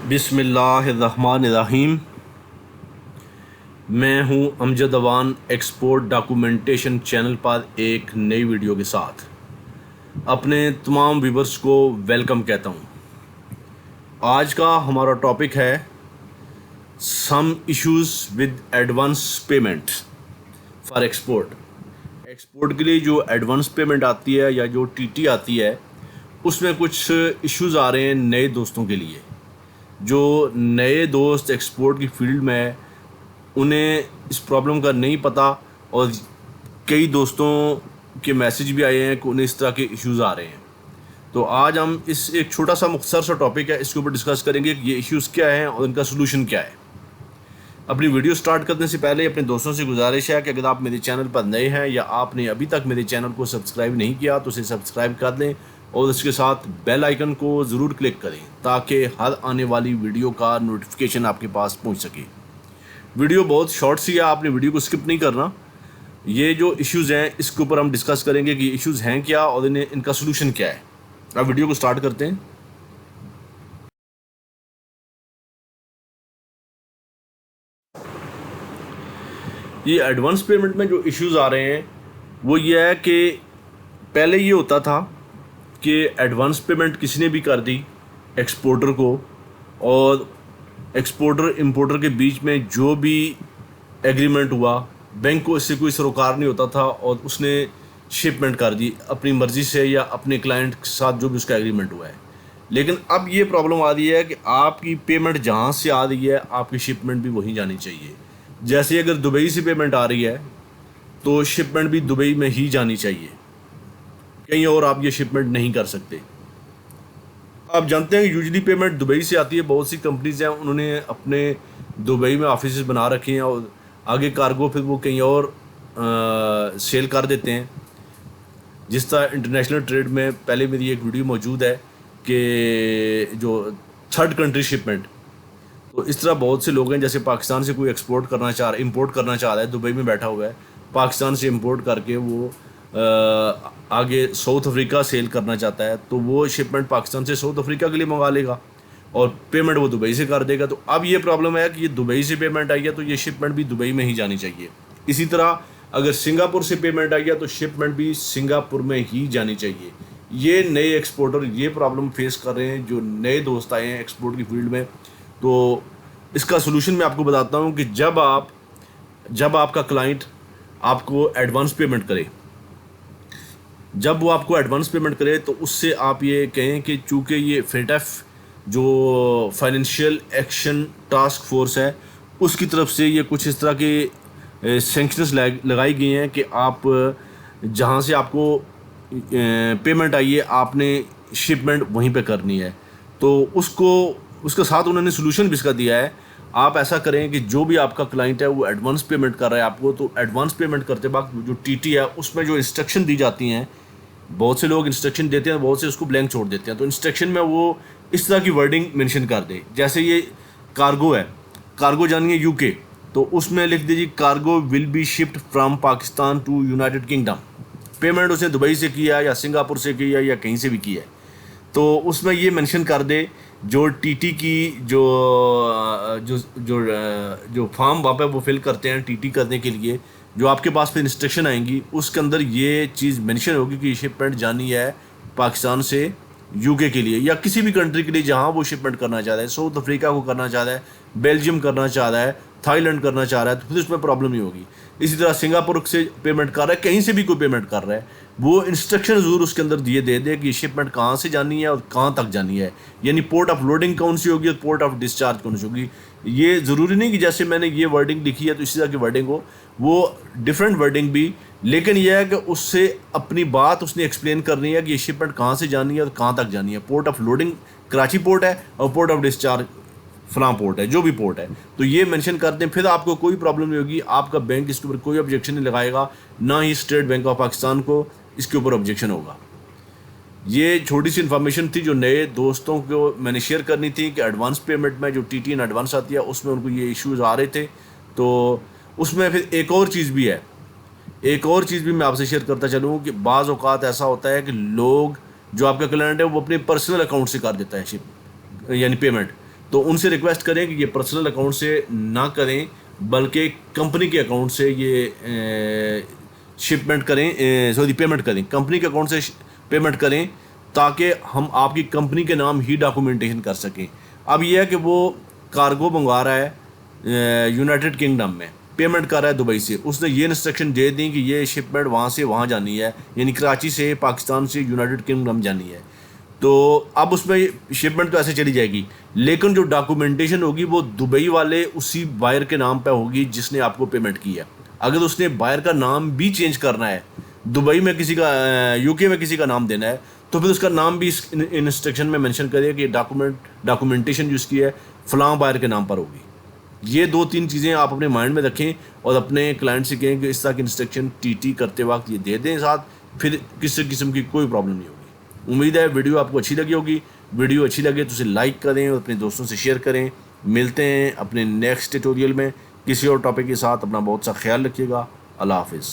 बिस्मिल्लाहिर्रहमानिर्रहीम। मैं हूं Amjad Awan export documentation channel पर एक नई वीडियो के साथ अपने तमाम व्यूवर्स को वेलकम कहता हूं। आज का हमारा टॉपिक है some issues with advance payment for export. Export के लिए जो एडवांस पेमेंट आती है या जो टीटी आती है, उसमें कुछ इश्यूज आ रहे हैं नए दोस्तों के लिए। जो नए दोस्त एक्सपोर्ट की फील्ड में है, उन्हें इस प्रॉब्लम का नहीं पता, और कई दोस्तों के मैसेज भी आए हैं कि उन्हें इस तरह के इश्यूज़ आ रहे हैं। तो आज हम इस एक छोटा सा मुख्तसर सा टॉपिक है, इसके ऊपर डिस्कस करेंगे कि ये इश्यूज़ क्या हैं और इनका सोल्यूशन क्या है। अपनी वीडियो स्टार्ट करने से पहले अपने दोस्तों से गुजारिश है कि अगर आप मेरे चैनल पर नए हैं या आपने अभी तक मेरे चैनल को सब्सक्राइब नहीं किया तो उसे सब्सक्राइब कर दें और इसके साथ बेल आइकन को ज़रूर क्लिक करें ताकि हर आने वाली वीडियो का नोटिफिकेशन आपके पास पहुंच सके। वीडियो बहुत शॉर्ट सी है, आपने वीडियो को स्किप नहीं करना। ये जो इश्यूज़ हैं इसके ऊपर हम डिस्कस करेंगे कि इश्यूज़ हैं क्या और इनका सोल्यूशन क्या है। अब वीडियो को स्टार्ट करते हैं। ये एडवांस पेमेंट में जो इश्यूज़ आ रहे हैं वो ये है कि पहले ये होता था कि एडवांस पेमेंट किसी ने भी कर दी एक्सपोर्टर को, और एक्सपोर्टर इंपोर्टर के बीच में जो भी एग्रीमेंट हुआ, बैंक को इससे कोई सरोकार नहीं होता था और उसने शिपमेंट कर दी अपनी मर्ज़ी से या अपने क्लाइंट के साथ जो भी उसका एग्रीमेंट हुआ है। लेकिन अब ये प्रॉब्लम आ रही है कि आपकी पेमेंट जहाँ से आ रही है आपकी शिपमेंट भी वहीं जानी चाहिए। जैसे अगर दुबई से पेमेंट आ रही है तो शिपमेंट भी दुबई में ही जानी चाहिए, कहीं और आप ये शिपमेंट नहीं कर सकते। आप जानते हैं कि यूजली पेमेंट दुबई से आती है। बहुत सी कंपनीज हैं, उन्होंने अपने दुबई में ऑफिस बना रखे हैं और आगे कार्गो फिर वो कहीं और सेल कर देते हैं। जिस तरह इंटरनेशनल ट्रेड में पहले मेरी एक वीडियो मौजूद है कि जो थर्ड कंट्री शिपमेंट, तो इस तरह बहुत से लोग हैं, जैसे पाकिस्तान से कोई एक्सपोर्ट करना चाह रहा है, इम्पोर्ट करना चाह रहा है, दुबई में बैठा हुआ है, पाकिस्तान से इंपोर्ट करके वो आगे साउथ अफ्रीका सेल करना चाहता है, तो वो शिपमेंट पाकिस्तान से साउथ अफ्रीका के लिए मंगा लेगा और पेमेंट वो दुबई से कर देगा। तो अब ये प्रॉब्लम है कि ये दुबई से पेमेंट आई है तो ये शिपमेंट भी दुबई में ही जानी चाहिए। इसी तरह अगर सिंगापुर से पेमेंट आई है तो शिपमेंट भी सिंगापुर में ही जानी चाहिए। ये नए एक्सपोर्टर ये प्रॉब्लम फेस कर रहे हैं, जो नए दोस्त आए हैं एक्सपोर्ट की फील्ड में। तो इसका सोल्यूशन मैं आपको बताता हूँ कि जब आपका क्लाइंट आपको एडवांस पेमेंट करे, जब वो आपको एडवांस पेमेंट करे तो उससे आप ये कहें कि चूँकि ये FATF जो फाइनेंशियल एक्शन टास्क फोर्स है, उसकी तरफ से ये कुछ इस तरह के सेंक्शंस लगाई गई हैं कि आप जहाँ से आपको पेमेंट आई है आपने शिपमेंट वहीं पे करनी है। तो उसके साथ उन्होंने सोल्यूशन भी इसका दिया है। आप ऐसा करें कि जो भी आपका क्लाइंट है वो एडवांस पेमेंट कर रहा है आपको, तो एडवांस पेमेंट करते वक्त जो टीटी है उसमें जो इंस्ट्रक्शन दी जाती हैं, बहुत से लोग इंस्ट्रक्शन देते हैं, बहुत से उसको ब्लैंक छोड़ देते हैं। तो इंस्ट्रक्शन में वो इस तरह की वर्डिंग मेंशन कर दे, जैसे ये कार्गो है, कार्गो जानी है यूके, तो उसमें लिख दीजिए cargo will be shift from Pakistan to United Kingdom. Payment उसने दुबई से किया या सिंगापुर से किया या कहीं से भी किया है, तो उसमें ये मेंशन कर दे जो टीटी की जो जो जो जो फॉर्म वहाँ पे वो फिल करते हैं टीटी करने के लिए, जो आपके पास फिर इंस्ट्रक्शन आएंगी उसके अंदर ये चीज़ मेंशन होगी कि शिपमेंट जानी है पाकिस्तान से यूके के लिए या किसी भी कंट्री के लिए जहाँ वो शिपमेंट करना चाह रहा है। साउथ अफ्रीका को करना चाह रहा है, बेल्जियम करना चाह रहा है, थाईलैंड करना चाह रहा है, तो फिर उसमें प्रॉब्लम नहीं होगी। इसी तरह सिंगापुर से पेमेंट कर रहा है, कहीं से भी कोई पेमेंट कर रहा है, वो इंस्ट्रक्शन ज़रूर उसके अंदर दिए दे दे कि शिपमेंट कहाँ से जानी है और कहाँ तक जानी है, यानी पोर्ट ऑफ लोडिंग कौन सी होगी और पोर्ट ऑफ डिस्चार्ज कौन सी होगी। ये ज़रूरी नहीं कि जैसे मैंने ये वर्डिंग लिखी है तो इसी तरह की वर्डिंग हो, वो डिफरेंट वर्डिंग भी, लेकिन यह है कि उससे अपनी बात उसने एक्सप्लेन करनी है कि ये शिपमेंट कहाँ से जानी है और कहाँ तक जानी है। Port of loading Karachi port है और पोर्ट ऑफ डिस्चार्ज फलां पोर्ट है, जो भी पोर्ट है, तो ये मेंशन कर दें। फिर आपको कोई प्रॉब्लम नहीं होगी, आपका बैंक इसके ऊपर कोई ऑब्जेक्शन नहीं लगाएगा, ना ही स्टेट बैंक ऑफ पाकिस्तान को इसके ऊपर ऑब्जेक्शन होगा। ये छोटी सी इन्फॉर्मेशन थी जो नए दोस्तों को मैंने शेयर करनी थी कि एडवांस पेमेंट में जो टीटी इन एडवांस आती है उसमें उनको ये इश्यूज़ आ रहे थे। तो उसमें फिर एक और चीज़ भी है, एक और चीज़ भी मैं आपसे शेयर करता चलूँ कि बाज़ औक़ात ऐसा होता है कि लोग जो आपका क्लाइंट है वो अपने पर्सनल अकाउंट से कर देता है शिप यानी पेमेंट, तो उनसे रिक्वेस्ट करें कि ये पर्सनल अकाउंट से ना करें, बल्कि कंपनी के अकाउंट से ये शिपमेंट करें, सॉरी पेमेंट करें, कंपनी के अकाउंट से पेमेंट करें, ताकि हम आपकी कंपनी के नाम ही डॉक्यूमेंटेशन कर सकें। अब यह है कि वो कार्गो मंगवा रहा है यूनाइटेड किंगडम में, पेमेंट कर रहा है दुबई से, उसने ये इंस्ट्रक्शन दे दी कि ये शिपमेंट वहाँ से वहाँ जानी है, यानी कराची से पाकिस्तान से यूनाइटेड किंगडम जानी है। तो अब उसमें शिपमेंट तो ऐसे चली जाएगी, लेकिन जो डॉक्यूमेंटेशन होगी वो दुबई वाले उसी बायर के नाम पे होगी जिसने आपको पेमेंट की है। अगर उसने बायर का नाम भी चेंज करना है, दुबई में किसी का, यूके में किसी का नाम देना है, तो फिर उसका नाम भी इस इंस्ट्रक्शन में मेंशन करिए कि डॉक्यूमेंटेशन जो इसकी है फलां बायर के नाम पर होगी। ये 2-3 चीज़ें आप अपने माइंड में रखें और अपने क्लाइंट से कहें कि इस तरह की इंस्ट्रक्शन टीटी करते वक्त ये दे दें साथ, फिर किसी किस्म की कोई प्रॉब्लम नहीं होगी। उम्मीद है वीडियो आपको अच्छी लगी होगी। वीडियो अच्छी लगे तो उसे लाइक करें और अपने दोस्तों से शेयर करें। मिलते हैं अपने नेक्स्ट ट्यूटोरियल में किसी और टॉपिक के साथ। अपना बहुत सा ख्याल रखिएगा। अल्लाह हाफिज़।